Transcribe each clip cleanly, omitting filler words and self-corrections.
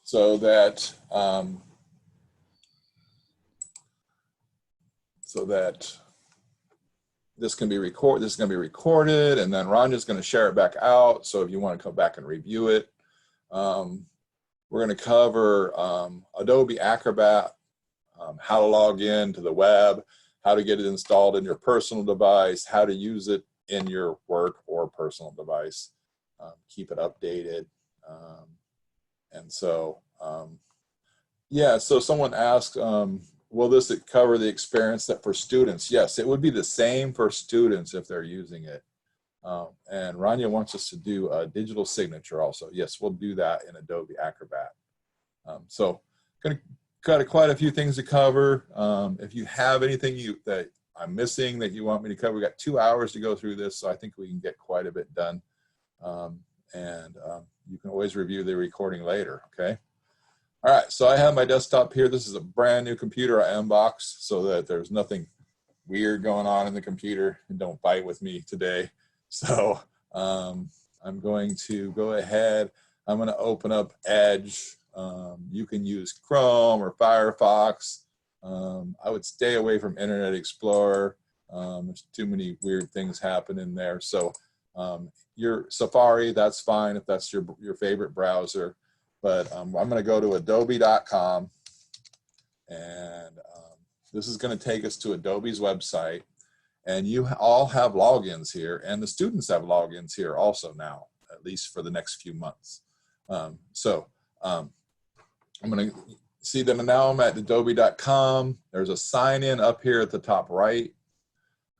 So that this can be recorded. This is going to be recorded, and then Ranya's going to share it back out. So if you want to come back and review it, we're going to cover Adobe Acrobat, how to log in to the web, how to get it installed in your personal device, how to use it in your work or personal device, keep it updated. And so, yeah, so someone asked, will this cover the experience that for students? Yes, it would be the same for students if they're using it. And Rania wants us to do a digital signature also. Yes, we'll do that in Adobe Acrobat. So got quite a few things to cover. If you have anything that I'm missing that you want me to cover, we got 2 hours to go through this, so I think we can get quite a bit done. You can always review the recording later, okay? All right, so I have my desktop here. This is a brand new computer I unboxed so that there's nothing weird going on in the computer, and don't fight with me today. So I'm going to go ahead. I'm going to open up Edge. You can use Chrome or Firefox. I would stay away from Internet Explorer. There's too many weird things happen in there. So your Safari, that's fine if that's your favorite browser. But I'm going to go to adobe.com, and this is going to take us to Adobe's website. And you all have logins here, and the students have logins here also now, at least for the next few months. I'm going to see that now I'm at adobe.com. There's a sign in up here at the top right.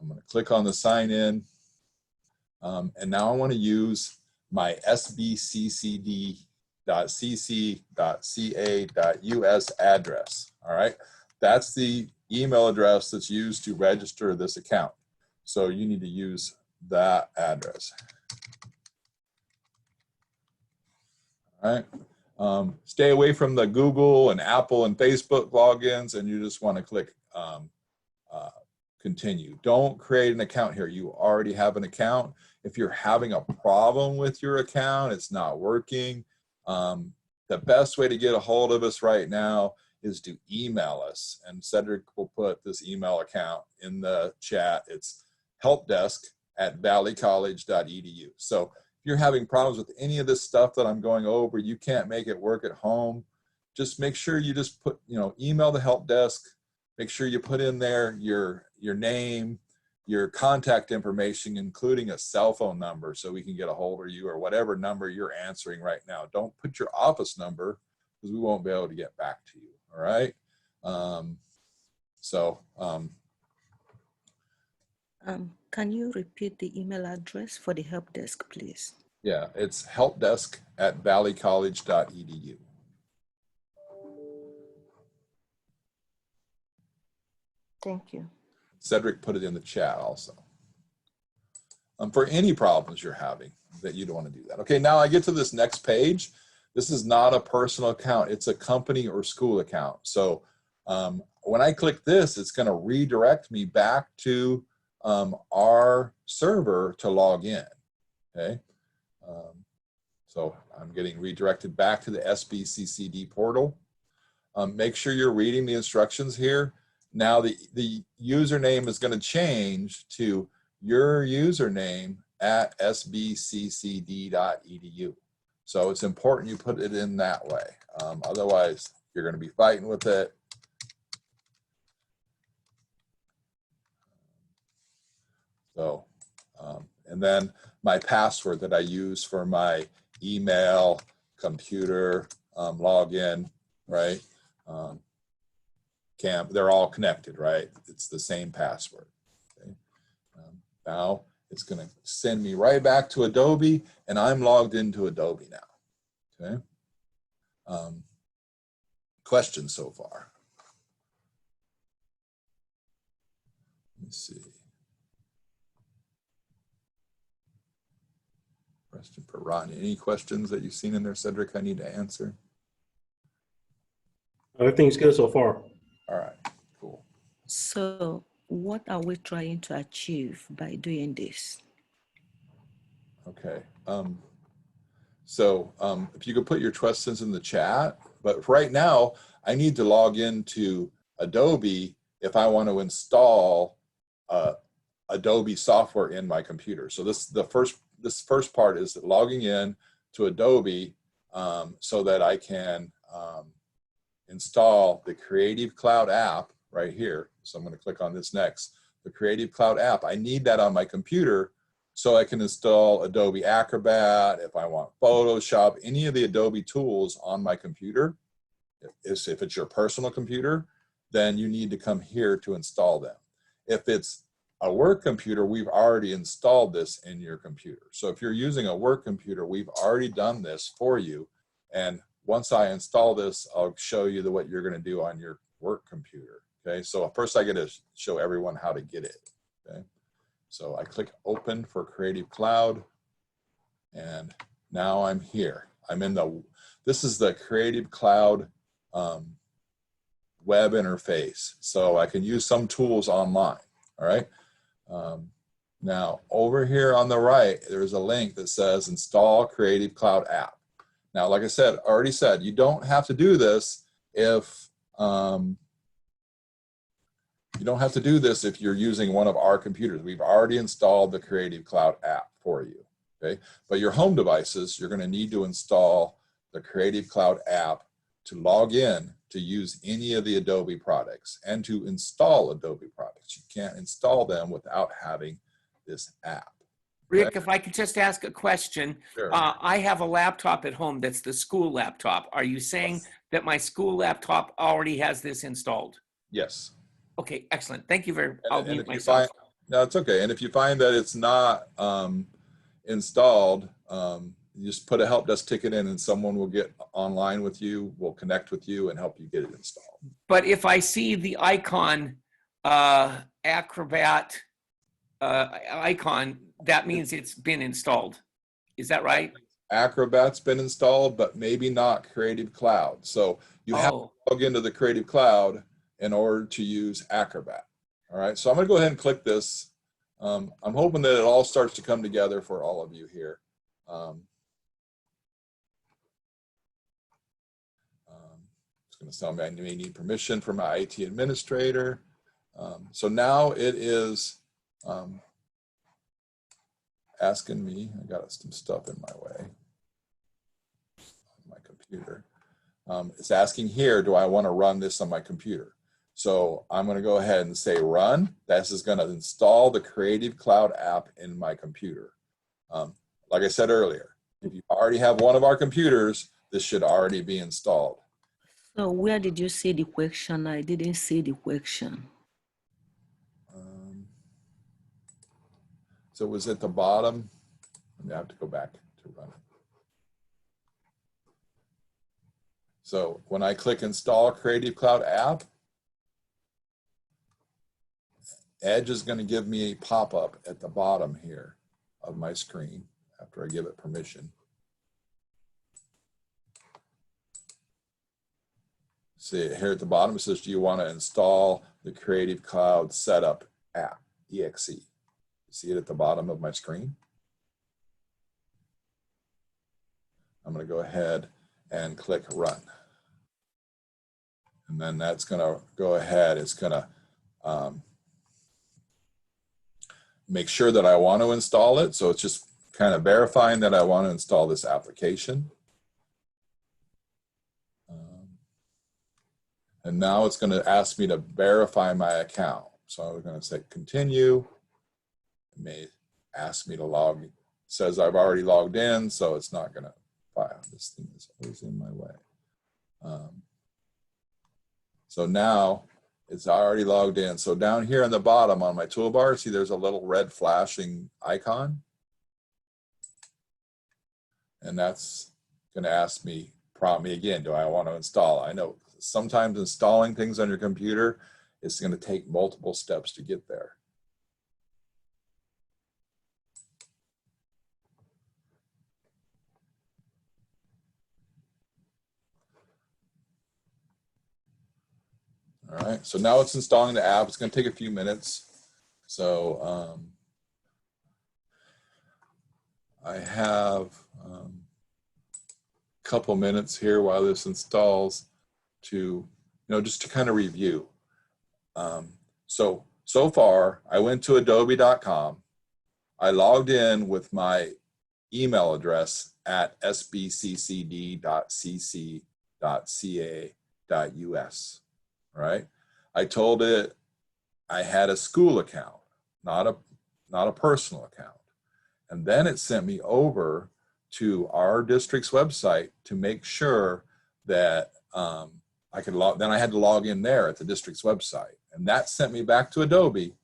I'm going to click on the sign in. And now I want to use my sbccd.cc.ca.us address. All right. That's the email address that's used to register this account. So you need to use that address. All right. Stay away from the Google and Apple and Facebook logins, and you just want to click continue. Don't create an account here. You already have an account. If you're having a problem with your account, it's not working, the best way to get a hold of us right now is to email us. And Cedric will put this email account in the chat. It's helpdesk@valleycollege.edu. So if you're having problems with any of this stuff that I'm going over, you can't make it work at home, just make sure you just put, email the help desk. Make sure you put in there your name, your contact information, including a cell phone number so we can get a hold of you, or whatever number you're answering right now. Don't put your office number because we won't be able to get back to you, all right? Can you repeat the email address for the help desk, please? Yeah, it's helpdesk@valleycollege.edu. Thank you. Cedric put it in the chat also. For any problems you're having that you don't want to do that. Okay, now I get to this next page. This is not a personal account. It's a company or school account. So when I click this, it's going to redirect me back to our server to log in. Okay. So I'm getting redirected back to the SBCCD portal. Make sure you're reading the instructions here. Now the username is going to change to your username at sbccd.edu. So it's important you put it in that way. Otherwise, you're going to be fighting with it. So, and then my password that I use for my email, computer, login, right? They're all connected, right? It's the same password. Okay. Now it's going to send me right back to Adobe, and I'm logged into Adobe now. Okay. Questions so far? Let me see. Question for Ron. Any questions that you've seen in there, Cedric, I need to answer? Everything's good so far. All right, cool. So what are we trying to achieve by doing this? Okay. If you could put your questions in the chat, but right now I need to log into Adobe if I want to install Adobe software in my computer. So this first part is logging in to Adobe so that I can install the Creative Cloud app right here. So I'm going to click on this next. The Creative Cloud app, I need that on my computer so I can install Adobe Acrobat, if I want Photoshop, any of the Adobe tools on my computer. If it's your personal computer, then you need to come here to install them. If it's a work computer, we've already installed this in your computer. So if you're using a work computer, we've already done this for you. And once I install this, I'll show you what you're going to do on your work computer. Okay, so first I get to show everyone how to get it. Okay, so I click open for Creative Cloud, and now I'm here. I'm in this is the Creative Cloud web interface. So I can use some tools online. All right. Now over here on the right, there's a link that says install Creative Cloud app. Now, like I said, already said, you don't have to do this if you're using one of our computers. We've already installed the Creative Cloud app for you. Okay, but your home devices, you're going to need to install the Creative Cloud app to log in to use any of the Adobe products and to install Adobe products. You can't install them without having this app. Rick, Okay? if I could just ask a question. Sure. I have a laptop at home that's the school laptop. Are you saying that my school laptop already has this installed? Yes. Okay, excellent. Thank you very much. And if you find, no, it's okay. And if you find that it's not installed, you just put a help desk ticket in and someone will get online with you, will connect with you and help you get it installed. But if I see the icon, Acrobat icon, that means it's been installed. Is that right? Acrobat's been installed, but maybe not Creative Cloud. So you have to log into the Creative Cloud in order to use Acrobat. All right, so I'm going to go ahead and click this. I'm hoping that it all starts to come together for all of you here. It's going to tell me I may need permission from my IT administrator. So now it is asking me, I got some stuff in my way on my computer. It's asking here, do I want to run this on my computer? So I'm going to go ahead and say run. This is going to install the Creative Cloud app in my computer. Like I said earlier, if you already have one of our computers, this should already be installed. So where did you see the question? I didn't see the question. So it was at the bottom. I have to go back to run it. So when I click install Creative Cloud app, Edge is going to give me a pop-up at the bottom here of my screen after I give it permission. See here at the bottom, it says, do you want to install the Creative Cloud Setup app, EXE? See it at the bottom of my screen? I'm going to go ahead and click run. And then that's going to go ahead. It's going to make sure that I want to install it. So it's just kind of verifying that I want to install this application. And now it's going to ask me to verify my account. So I'm going to say continue. It may ask me to log. It says I've already logged in, so it's not going to file. This thing is always in my way. So now it's already logged in. So down here on the bottom on my toolbar, see there's a little red flashing icon. And that's going to ask me, prompt me again, do I want to install? I know sometimes installing things on your computer, it's going to take multiple steps to get there. All right, so now it's installing the app. It's going to take a few minutes. So I have a couple minutes here while this installs to, just to kind of review. So far, I went to adobe.com. I logged in with my email address at sbccd.cc.ca.us, right? I told it I had a school account, not a personal account. And then it sent me over to our district's website to make sure that I could then I had to log in there at the district's website. And that sent me back to Adobe.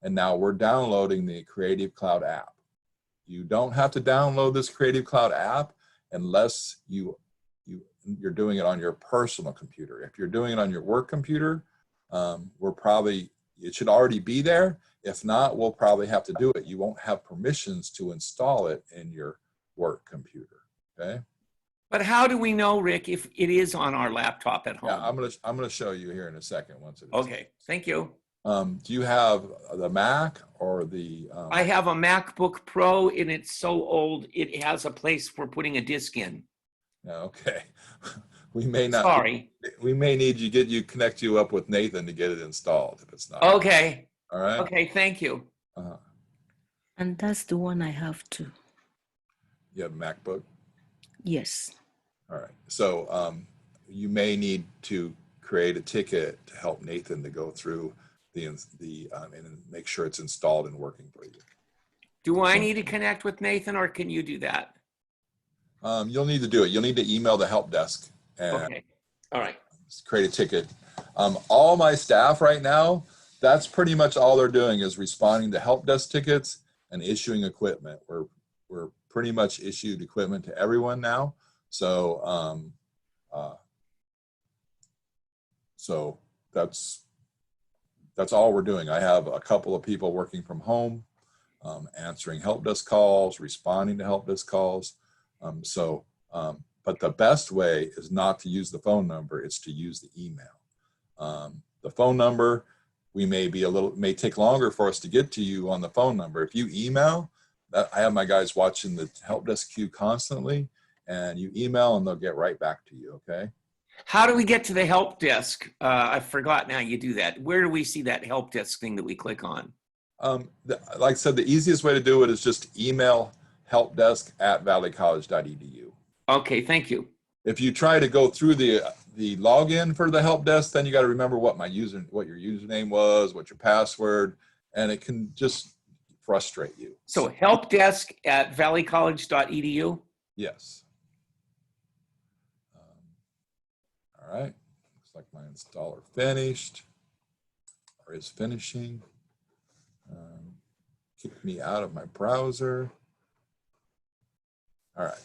And now we're downloading the Creative Cloud app. You don't have to download this Creative Cloud app unless you're doing it on your personal computer. If you're doing it on your work computer, it should already be there. If not, we'll probably have to do it. You won't have permissions to install it in your work computer, okay? But how do we know, Rick, if it is on our laptop at home? Yeah, I'm gonna show you here in a second once it is. Okay, thank you. Do you have the Mac or the? I have a MacBook Pro and it's so old, it has a place for putting a disk in. Okay. We may not. Sorry. We may need connect you up with Nathan to get it installed if it's not. Okay. All right. Okay, thank you. And that's the one I have too. You have a MacBook? Yes. All right. So you may need to create a ticket to help Nathan to go through and make sure it's installed and working for you. Do I need to connect with Nathan or can you do that? You'll need to do it. You'll need to email the help desk and Okay. All right. create a ticket. All my staff right now, that's pretty much all they're doing is responding to help desk tickets and issuing equipment. We're pretty much issued equipment to everyone now. So so that's all we're doing. I have a couple of people working from home, answering help desk calls, responding to help desk calls. But the best way is not to use the phone number, it's to use the email. The phone number, may take longer for us to get to you on the phone number. If you email, I have my guys watching the help desk queue constantly, and you email and they'll get right back to you, okay? How do we get to the help desk? I forgot now you do that. Where do we see that help desk thing that we click on? Like I said, the easiest way to do it is just email helpdesk@valleycollege.edu. Okay, thank you. If you try to go through the login for the help desk, then you got to remember what your username was, what your password, and it can just frustrate you. So helpdesk@valleycollege.edu? Yes. All right. Looks like my installer finished or is finishing. Kick me out of my browser. All right.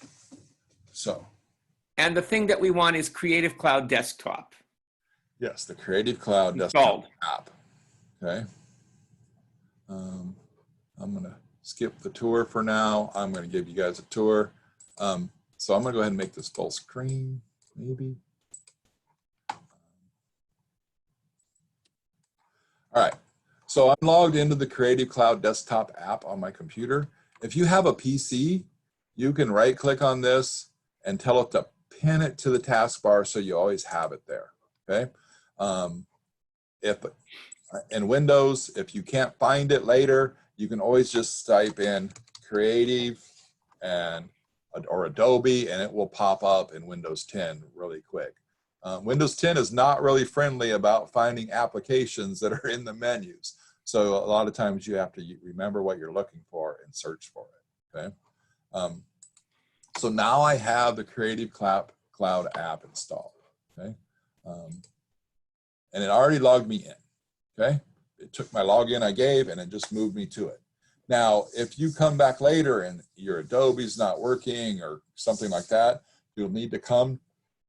So. And the thing that we want is Creative Cloud Desktop. Yes, the Creative Cloud Installed. Desktop app. Okay. I'm going to skip the tour for now. I'm going to give you guys a tour. So I'm going to go ahead and make this full screen, maybe. All right. So I'm logged into the Creative Cloud Desktop app on my computer. If you have a PC, you can right click on this and tell it to pin it to the taskbar so you always have it there, okay? If in Windows, if you can't find it later, you can always just type in Creative or Adobe and it will pop up in Windows 10 really quick. Windows 10 is not really friendly about finding applications that are in the menus. So a lot of times you have to remember what you're looking for and search for it, okay? So now I have the Creative Cloud app installed, okay? And it already logged me in, okay? It took my login I gave and it just moved me to it. Now, if you come back later and your Adobe's not working or something like that, you'll need to come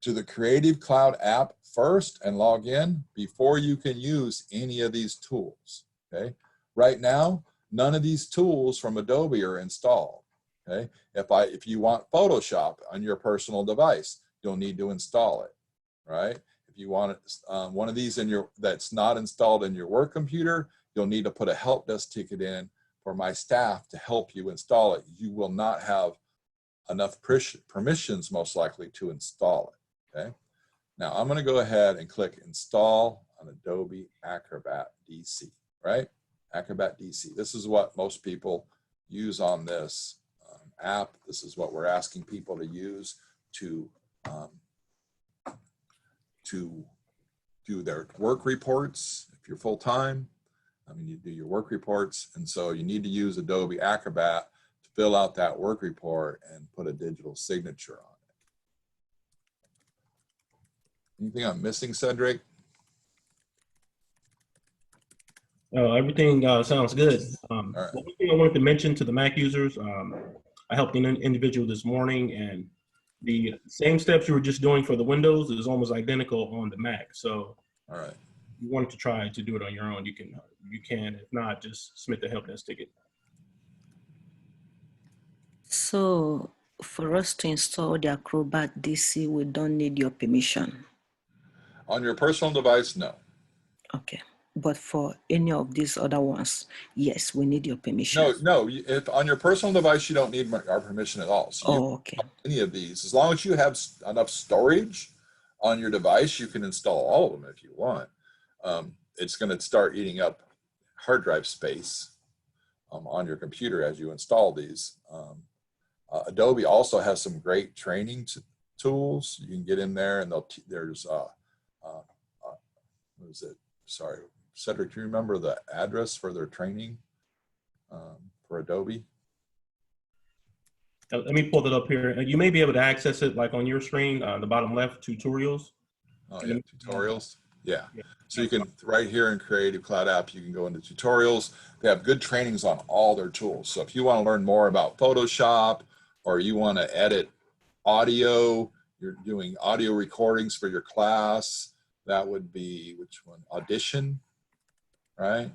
to the Creative Cloud app first and log in before you can use any of these tools, okay? Right now, none of these tools from Adobe are installed, okay? If you want Photoshop on your personal device, you'll need to install it, right? If you want one of these in your, that's not installed in your work computer, you'll need to put a help desk ticket in for my staff to help you install it. You will not have enough permissions most likely to install it, okay? Now I'm gonna go ahead and click install on Adobe Acrobat DC, right? Acrobat DC. This is what most people use on this app. This is what we're asking people to use to do their work reports. If you're full-time, I mean, you do your work reports. And so you need to use Adobe Acrobat to fill out that work report and put a digital signature on it. Anything I'm missing, Cedric? Everything sounds good. All right. One thing I wanted to mention to the Mac users, I helped an individual this morning, and the same steps you were just doing for the Windows is almost identical on the Mac. So All right. if you wanted to try to do it on your own, you can. If not, just submit the help desk ticket. So for us to install the Acrobat DC, we don't need your permission. On your personal device, no. Okay. But for any of these other ones, yes, we need your permission. No, if on your personal device, you don't need our permission at all. So you Oh, okay. any of these, as long as you have enough storage on your device, you can install all of them if you want. It's going to start eating up hard drive space on your computer as you install these. Adobe also has some great training tools. You can get in there, and there's what is it? Sorry, Cedric, do you remember the address for their training for Adobe? Let me pull it up here. You may be able to access it like on your screen, the bottom left, tutorials. Oh yeah, tutorials. Yeah. So you can, right here in Creative Cloud app, you can go into tutorials. They have good trainings on all their tools. So if you want to learn more about Photoshop, or you want to edit audio, you're doing audio recordings for your class, that would be, which one? Audition, right?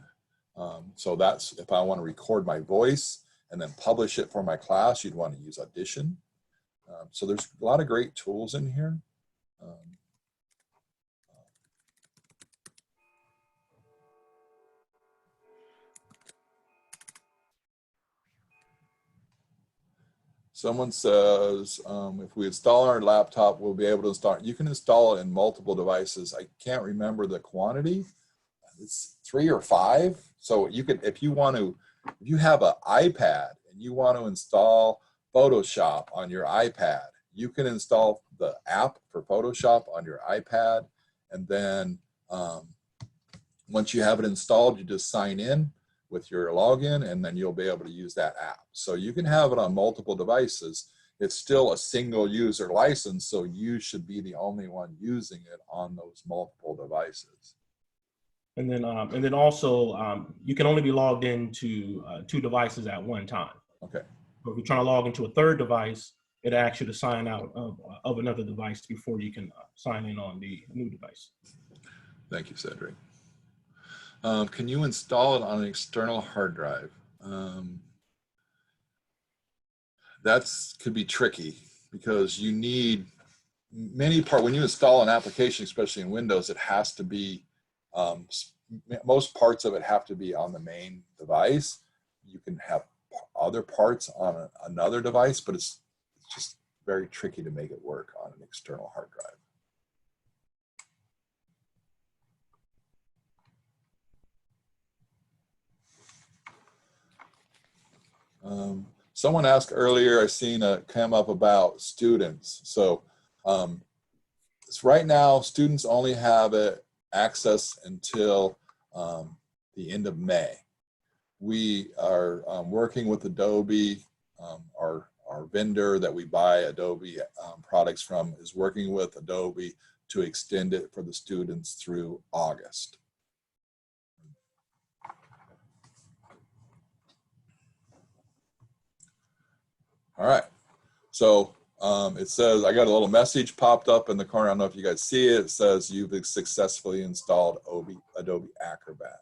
So that's, if I want to record my voice and then publish it for my class, you'd want to use Audition. So there's a lot of great tools in here. Someone says, if we install our laptop, we'll be able to install. You can install it in multiple devices. I can't remember the quantity. It's 3 or 5. So you could, if you want to, if you have an iPad and you want to install Photoshop on your iPad, you can install the app for Photoshop on your iPad. And then once you have it installed, you just sign in with your login, and then you'll be able to use that app. So you can have it on multiple devices. It's still a single user license, so you should be the only one using it on those multiple devices. And then also, you can only be logged into 2 devices at one time. Okay. But if you're trying to log into a 3rd device, it asks you to sign out of another device before you can sign in on the new device. Thank you, Cedric. Can you install it on an external hard drive? That's could be tricky because you need when you install an application, especially in Windows, it has to be, most parts of it have to be on the main device. You can have other parts on another device, but it's just very tricky to make it work on an external hard drive. Someone asked earlier, I seen a come up about students. So right now, students only have access until the end of May. We are working with Adobe. Our vendor that we buy Adobe products from is working with Adobe to extend it for the students through August. All right, so it says, I got a little message popped up in the corner. I don't know if you guys see it. It says you've successfully installed Adobe Acrobat.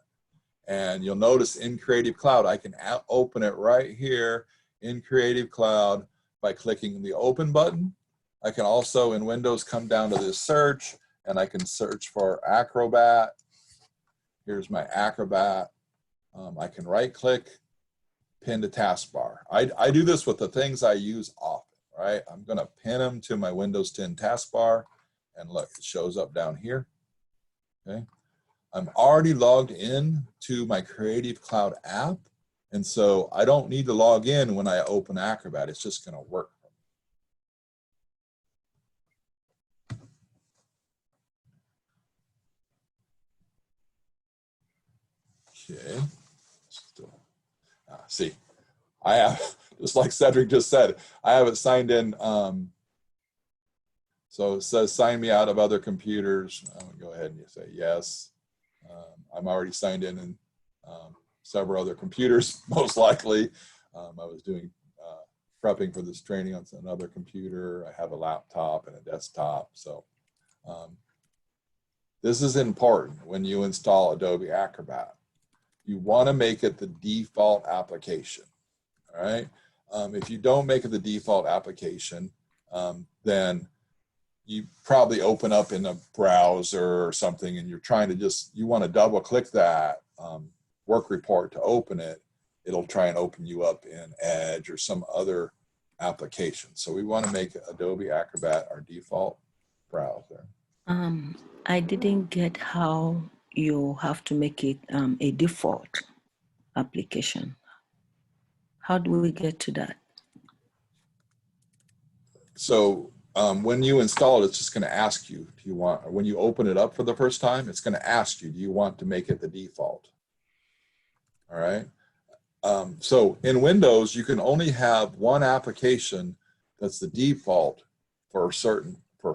And you'll notice in Creative Cloud, I can open it right here in Creative Cloud by clicking the open button. I can also in Windows come down to this search and I can search for Acrobat. Here's my Acrobat. I can right click, pin to taskbar. I do this with the things I use often, right? I'm gonna pin them to my Windows 10 taskbar, and look, it shows up down here, okay? I'm already logged in to my Creative Cloud app, and so I don't need to log in when I open Acrobat. It's just gonna work. Okay, see, I have, just like Cedric just said, I have it signed in. So it says sign me out of other computers. I'm gonna go ahead and you say yes. I'm already signed in several other computers, most likely. I was doing prepping for this training on another computer. I have a laptop and a desktop. So this is important when you install Adobe Acrobat. You want to make it the default application, all right? If you don't make it the default application, then you probably open up in a browser or something and you're trying to you want to double click that work report to open it. It'll try and open you up in Edge or some other application. So we want to make Adobe Acrobat our default browser. I didn't get how you have to make it a default application. How do we get to that? So when you install it, it's just going to ask you, do you want, when you open it up for the first time, it's going to ask you, do you want to make it the default? All right. So in Windows, you can only have one application that's the default for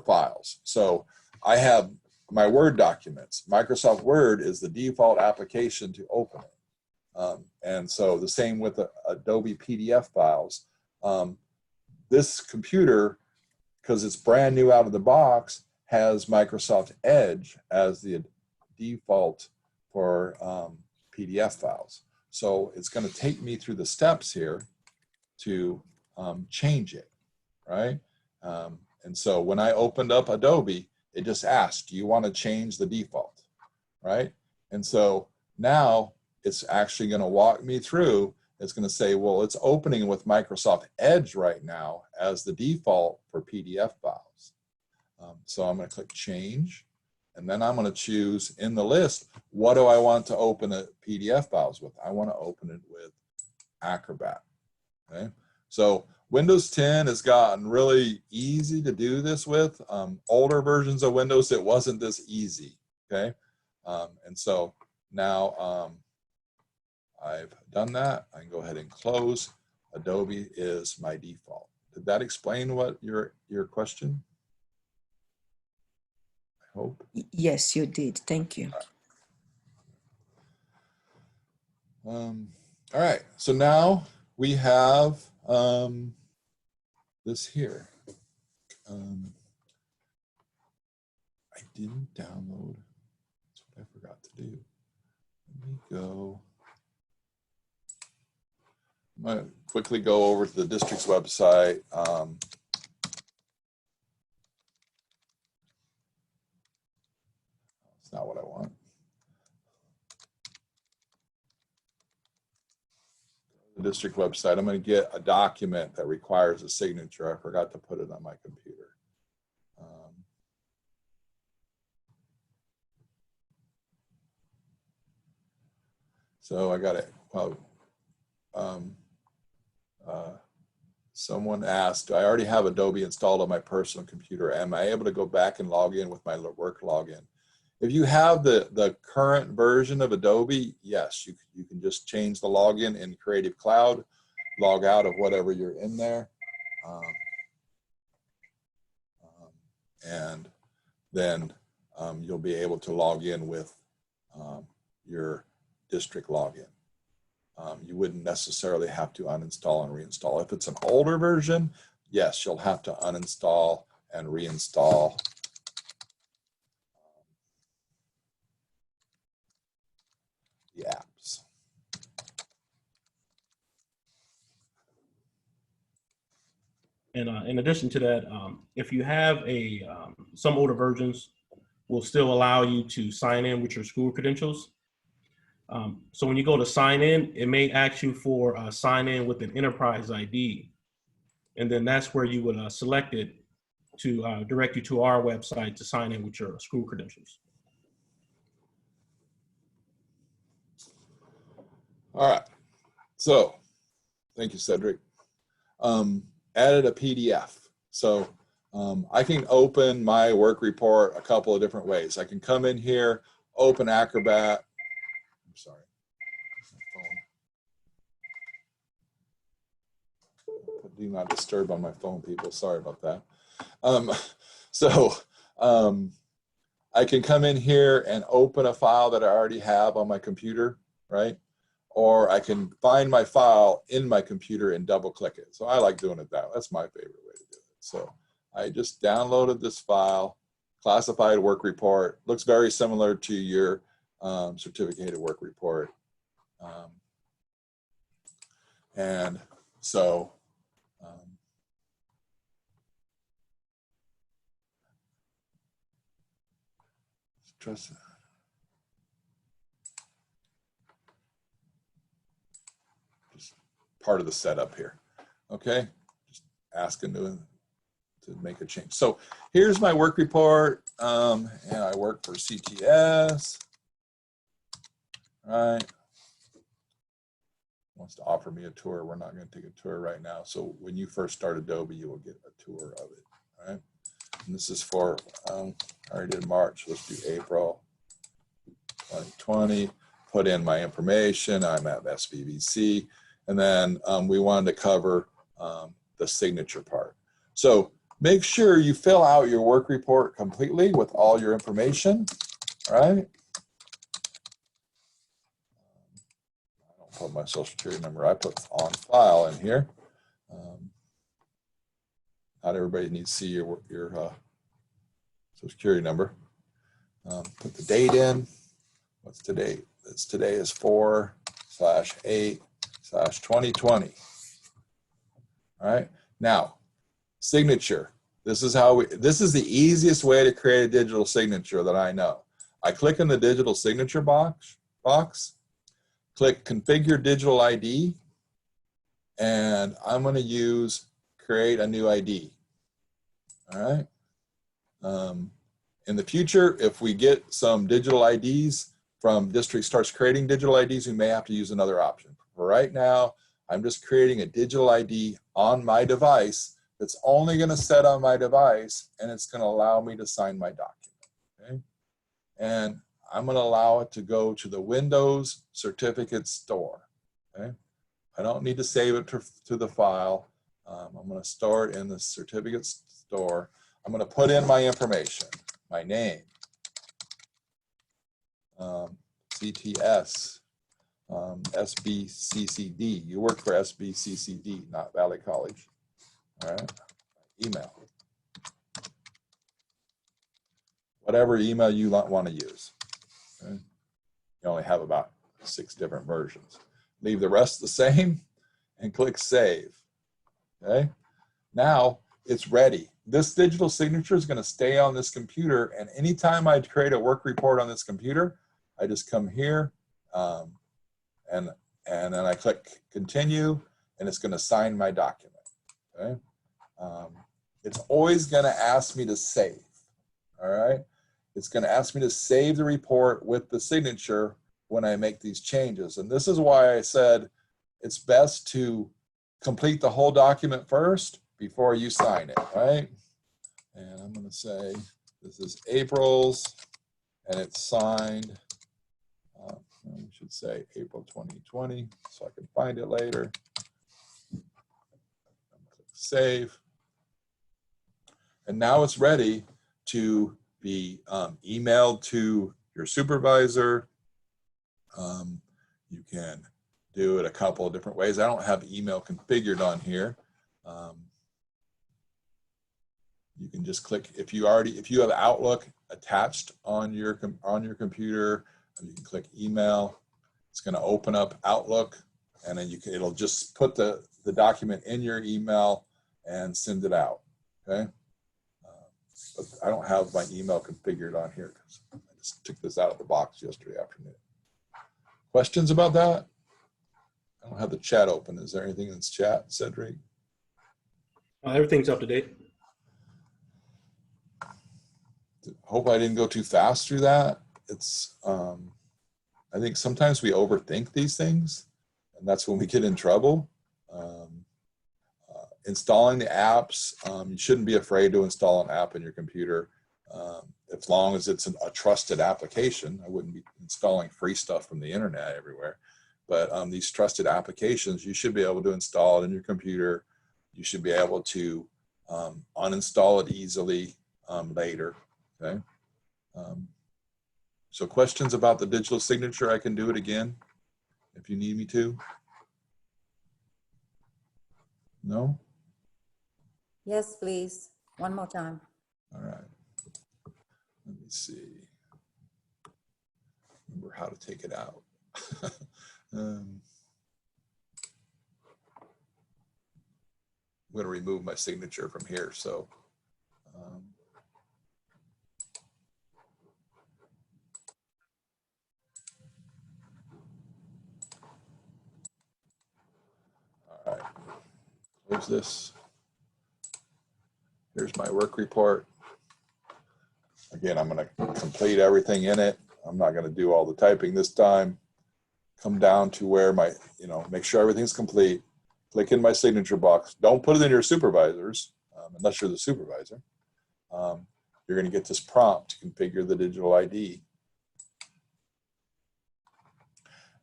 files. So I have my Word documents. Microsoft Word is the default application to open it. And so the same with the Adobe PDF files. This computer, because it's brand new out of the box, has Microsoft Edge as the default for PDF files. So it's going to take me through the steps here to change it, right? And so when I opened up Adobe, it just asked, do you want to change the default, right? And so now it's actually going to walk me through. It's going to say, well, it's opening with Microsoft Edge right now as the default for PDF files. So I'm going to click change, and then I'm going to choose in the list, what do I want to open a PDF files with? I want to open it with Acrobat, okay? So Windows 10 has gotten really easy to do this with. Older versions of Windows, it wasn't this easy, okay? And so now I've done that. I can go ahead and close. Adobe is my default. Did that explain what your question? I hope. Yes, you did. Thank you. All right. So now we have this here. I didn't download. That's what I forgot to do. Let me go. I'm going to quickly go over to the district's website. It's not what I want. The district website. I'm going to get a document that requires a signature. I forgot to put it on my computer. So I got it. Well, someone asked, I already have Adobe installed on my personal computer. Am I able to go back and log in with my work login? If you have the current version of Adobe, yes, you can just change the login in Creative Cloud, log out of whatever you're in there. And then you'll be able to log in with your district login. You wouldn't necessarily have to uninstall and reinstall. If it's an older version, yes, you'll have to uninstall and reinstall the apps. And in addition to that, if you have some older versions, will still allow you to sign in with your school credentials. So when you go to sign in, it may ask you for sign in with an enterprise ID. And then that's where you would select it to direct you to our website to sign in with your school credentials. All right. So thank you, Cedric. Added a PDF. So I can open my work report a couple of different ways. I can come in here, open Acrobat. I'm sorry. Put do not disturb on my phone, people. Sorry about that. I can come in here and open a file that I already have on my computer, right? Or I can find my file in my computer and double click it. So I like doing it that way. That's my favorite way to do it. So I just downloaded this file, classified work report. Looks very similar to your certificated work report. And so just part of the setup here. Okay, just asking to make a change. So here's my work report, and I work for CTS. All right. Wants to offer me a tour. We're not going to take a tour right now. So when you first start Adobe, you will get a tour of it. All right. And this is for, I already did March. Let's do April 2020. Put in my information. I'm at SBVC. And then we wanted to cover the signature part. So make sure you fill out your work report completely with all your information. All right. I don't put my social security number. I put on file in here. Not everybody needs to see your social security number. Put the date in. What's today? Today is 4/8/2020. All right. Now, signature. This is the easiest way to create a digital signature that I know. I click in the digital signature box, click configure digital ID, and I'm going to use create a new ID. All right. In the future, if we get some digital IDs from district starts creating digital IDs, we may have to use another option. For right now, I'm just creating a digital ID on my device that's only going to set on my device, and it's going to allow me to sign my document. Okay? And I'm going to allow it to go to the Windows certificate store. Okay? I don't need to save it to the file. I'm going to store it in the certificate store. I'm going to put in my information, my name, CTS, SBCCD. You work for SBCCD, not Valley College. All right. Email. Whatever email you want to use. Okay? You only have about 6 different versions. Leave the rest the same and click save. Okay. Now it's ready. This digital signature is going to stay on this computer, and anytime I create a work report on this computer, I just come here and then I click continue, and it's going to sign my document. Okay. It's always going to ask me to save. All right. It's going to ask me to save the report with the signature when I make these changes. And this is why I said it's best to complete the whole document first before you sign it, right? And I'm going to say this is April's, and it's signed, I should say April 2020, so I can find it later. Click save. And now it's ready to be emailed to your supervisor. You can do it a couple of different ways. I don't have email configured on here. You can just click, if you have Outlook attached on your computer, you can click email. It's going to open up Outlook, and then it'll just put the document in your email and send it out. Okay. but I don't have my email configured on here because I just took this out of the box yesterday afternoon. Questions about that? I don't have the chat open. Is there anything in this chat, Cedric? Everything's up to date. Hope I didn't go too fast through that. It's, I think sometimes we overthink these things, and that's when we get in trouble. Installing the apps, you shouldn't be afraid to install an app in your computer as long as it's a trusted application. I wouldn't be installing free stuff from the internet everywhere. But these trusted applications, you should be able to install it in your computer. You should be able to uninstall it easily later, okay? So questions about the digital signature, I can do it again if you need me to. No? Yes, please. One more time. All right. Let me see. Remember how to take it out. I'm going to remove my signature from here. So all right, close this. Here's my work report. Again, I'm going to complete everything in it. I'm not going to do all the typing this time. Come down to where my, make sure everything's complete. Click in my signature box. Don't put it in your supervisor's unless you're the supervisor. You're going to get this prompt to configure the digital ID.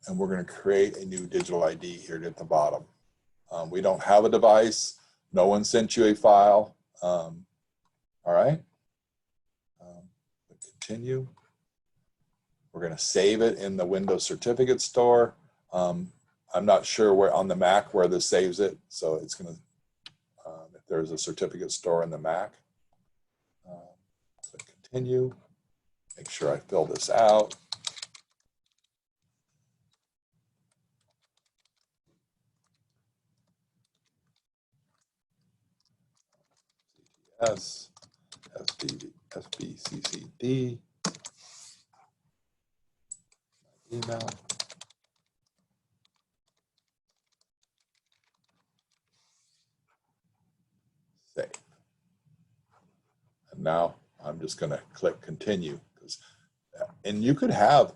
And we're going to create a new digital ID here at the bottom. We don't have a device. No one sent you a file. All right. Continue. We're going to save it in the Windows Certificate Store. I'm not sure where on the Mac where this saves it. So it's going to, if there's a certificate store in the Mac. Click continue. Make sure I fill this out. CTS, SBCCD, email. Save. And now I'm just going to click continue. And you could have,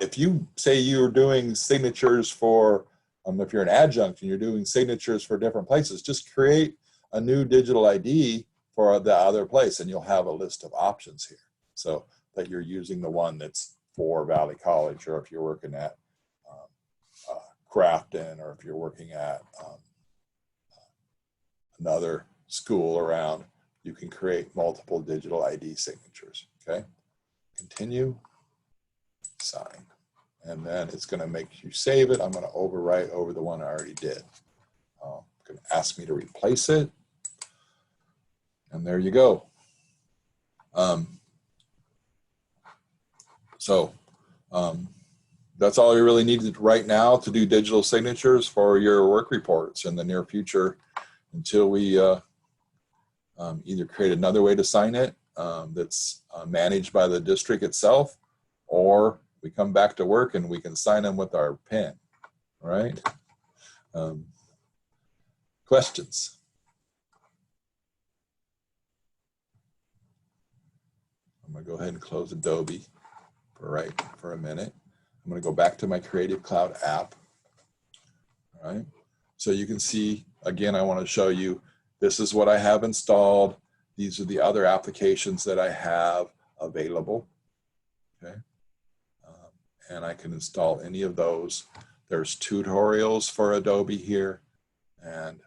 if you say you're doing signatures for, if you're an adjunct and you're doing signatures for different places, just create a new digital ID for the other place and you'll have a list of options here. So that you're using the one that's for Valley College, or if you're working at Grafton, or if you're working at another school around, you can create multiple digital ID signatures, okay? Continue, sign. And then it's gonna make you save it. I'm gonna overwrite over the one I already did. It's gonna ask me to replace it. And there you go. That's all you really need right now to do digital signatures for your work reports in the near future, until we either create another way to sign it that's managed by the district itself, or we come back to work and we can sign them with our pen, all right? Questions? I'm gonna go ahead and close Adobe for a minute. I'm gonna go back to my Creative Cloud app, all right? So you can see, again, I wanna show you, this is what I have installed. These are the other applications that I have available, okay? And I can install any of those. There's tutorials for Adobe here, and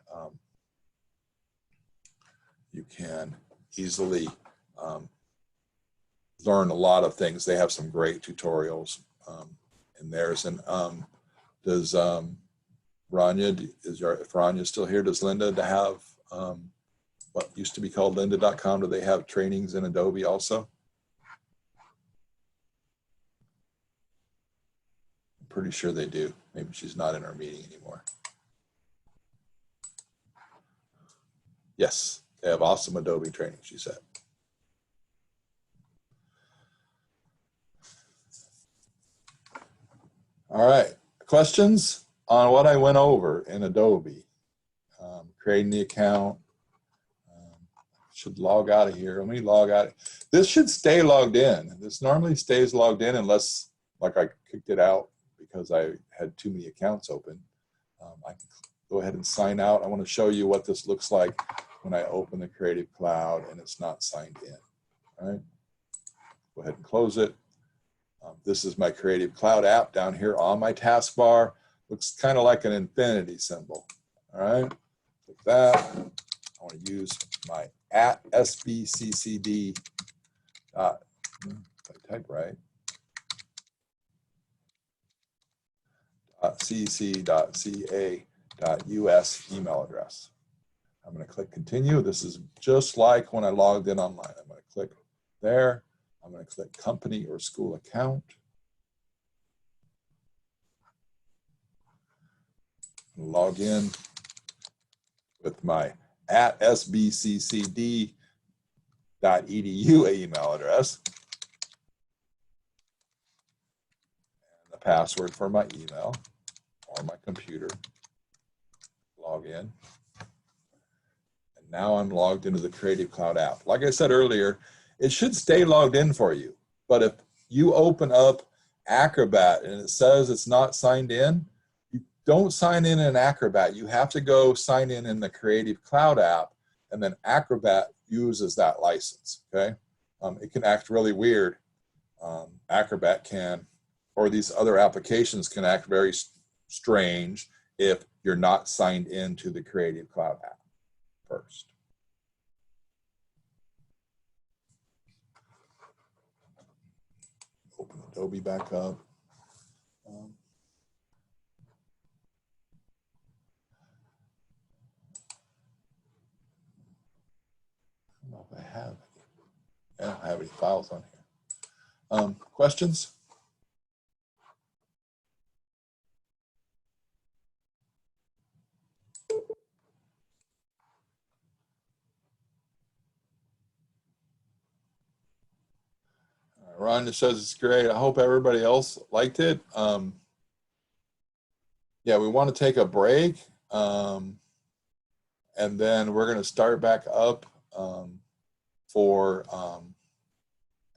you can easily learn a lot of things. They have some great tutorials in theirs. And does Rania, if Rania's still here, does Linda have what used to be called lynda.com, do they have trainings in Adobe also? I'm pretty sure they do. Maybe she's not in our meeting anymore. Yes, they have awesome Adobe training, she said. All right, questions on what I went over in Adobe? Creating the account. Should log out of here. Let me log out. This should stay logged in. This normally stays logged in unless, like, I kicked it out because I had too many accounts open. I can go ahead and sign out. I want to show you what this looks like when I open the Creative Cloud and it's not signed in. All right, go ahead and close it. This is my Creative Cloud app down here on my taskbar. Looks kind of like an infinity symbol. All right, click that. I want to use my @sbccd. If I type right. .cc.ca.us email address. I'm going to click continue. This is just like when I logged in online. I'm going to click there. I'm going to click company or school account. Log in with my @sbccd.edu email address. And the password for my email or my computer. Log in. And now I'm logged into the Creative Cloud app. Like I said earlier, it should stay logged in for you. But if you open up Acrobat and it says it's not signed in, you don't sign in Acrobat. You have to go sign in the Creative Cloud app, and then Acrobat uses that license, okay? It can act really weird. Acrobat can, or these other applications can act very strange if you're not signed into the Creative Cloud app first. Open Adobe back up. I don't know if I have any. I don't have any files on here. Questions? Ron just says it's great. I hope everybody else liked it. Yeah, we want to take a break, and then we're going to start back up for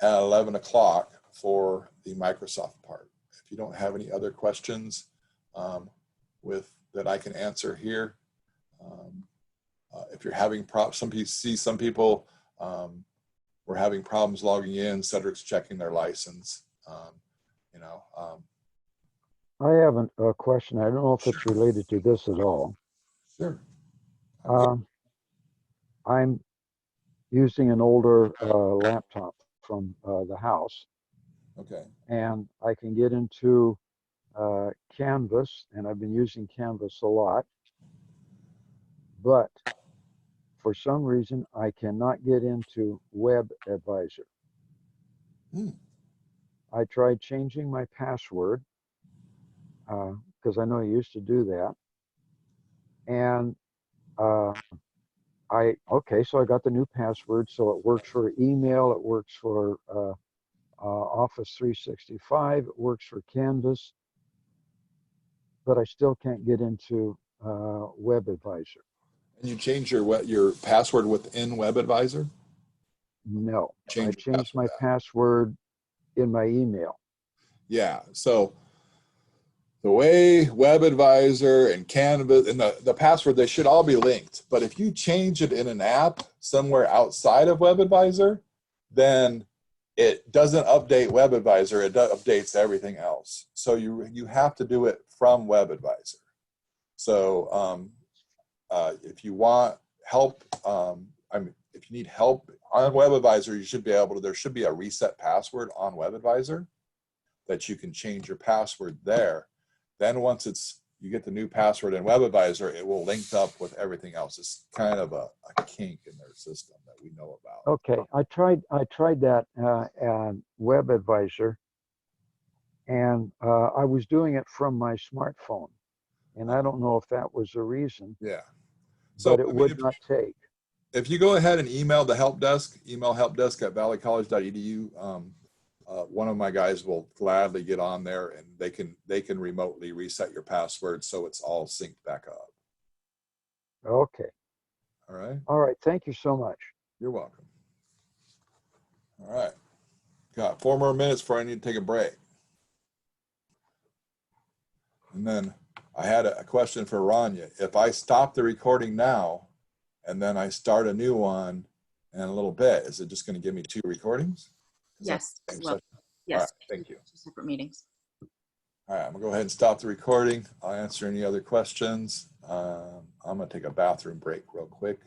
at 11 o'clock for the Microsoft part. If you don't have any other questions that I can answer here, if you're having problems, some people we're having problems logging in. Cedric's checking their license. I have a question. I don't know if it's related to this at all. Sure. I'm using an older laptop from the house. Okay. And I can get into Canvas, and I've been using Canvas a lot. But for some reason, I cannot get into Web Advisor. I tried changing my password because I know I used to do that. And so I got the new password. So it works for email. It works for Office 365. It works for Canvas. But I still can't get into Web Advisor. And you change your password within Web Advisor? No, I changed my password in my email. Yeah, so the way Web Advisor and Canvas and the password, they should all be linked. But if you change it in an app somewhere outside of Web Advisor, then it doesn't update Web Advisor, it updates everything else. So you have to do it from Web Advisor. So if you want help, if you need help on Web Advisor, you should be able to, there should be a reset password on Web Advisor that you can change your password there. Then once you get the new password in Web Advisor, it will link up with everything else. It's kind of a kink in their system that we know about. Okay, I tried that Web Advisor, and I was doing it from my smartphone, and I don't know if that was the reason. Yeah. So but it would not take. If you go ahead and email the help desk, email helpdesk@valleycollege.edu. one of my guys will gladly get on there and they can remotely reset your password so it's all synced back up. Okay. All right. All right. Thank you so much. You're welcome. All right. Got 4 more minutes before I need to take a break. And then I had a question for Rania. If I stop the recording now and then I start a new one in a little bit, is it just going to give me 2 recordings? Is that Yes, the same well, session? yes. All right, thank you. 2 separate meetings. All right, I'm gonna go ahead and stop the recording. I'll answer any other questions. I'm gonna take a bathroom break real quick.